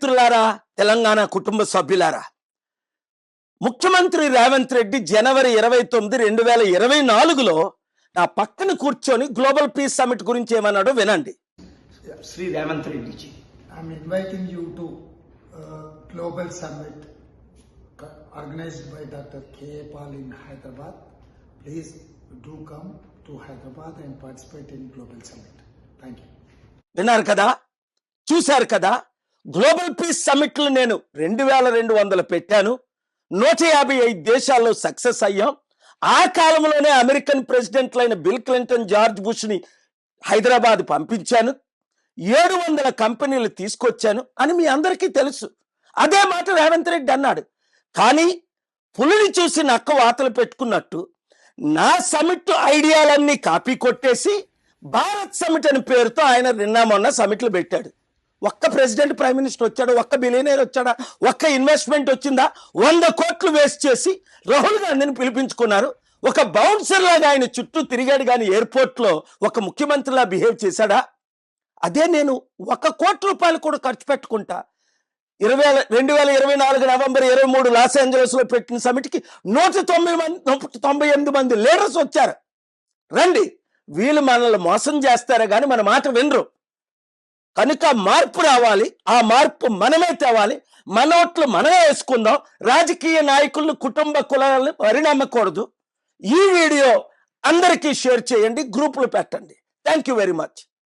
మిత్రులారా, తెలంగాణ కుటుంబ సభ్యులారా, ముఖ్యమంత్రి రేవంత్ రెడ్డి జనవరి 29, 2024లో నా పక్కన కూర్చొని గ్లోబల్ పీస్ సమిట్ గురించి ఏమన్నాడో వినండి. Shri Revanth Reddy ji, I'm inviting you to Global Summit organized by Dr. K. Paul in Hyderabad. Please do come to Hyderabad and participate in Global Summit. Thank you. విన్నారు కదా, చూశారు కదా. గ్లోబల్ పీస్ సమిట్లు నేను 2200 పెట్టాను. 155 దేశాల్లో సక్సెస్ అయ్యాం. ఆ కాలంలోనే అమెరికన్ ప్రెసిడెంట్లైన బిల్ క్లింటన్, జార్జ్ బుష్ని హైదరాబాద్ పంపించాను. 700 కంపెనీలు తీసుకొచ్చాను అని మీ అందరికీ తెలుసు. అదే మాట రేవంత్ రెడ్డి అన్నాడు. కానీ పులిని చూసి నక్క వాతలు పెట్టుకున్నట్టు నా సమిట్ ఐడియాలన్నీ కాపీ కొట్టేసి భారత్ సమిట్ అని పేరుతో ఆయన నిన్న మొన్న సమిట్లు పెట్టాడు. ఒక్క ప్రెసిడెంట్, ప్రైమ్ మినిస్టర్ వచ్చాడు? ఒక్క బిలియనర్ వచ్చాడా? ఒక్క ఇన్వెస్ట్మెంట్ వచ్చిందా? 100 కోట్లు వేస్ట్ చేసి రాహుల్ గాంధీని పిలిపించుకున్నారు. ఒక బౌన్సర్ లాగా ఆయన చుట్టూ తిరిగాడు, కానీ ఎయిర్పోర్ట్లో ఒక ముఖ్యమంత్రిలా బిహేవ్ చేశాడా? అదే నేను 1 కోటి రూపాయలు కూడా ఖర్చు పెట్టుకుంటా 2024 నవంబర్ 23 లాస్ ఏంజలస్ లో పెట్టిన సమిట్కి 198 మంది లీడర్స్ వచ్చారు. రండి, వీళ్ళు మనల్ని మోసం చేస్తారా కానీ మన మాట వినరు. కనుక మార్పు రావాలి. ఆ మార్పు మనమే తేవాలి. మన ఓట్లు మనమే వేసుకుందాం. రాజకీయ నాయకులను, కుటుంబ కులాలను పరిణామకూడదు. ఈ వీడియో అందరికీ షేర్ చేయండి, గ్రూపులు పెట్టండి. Thank you very much.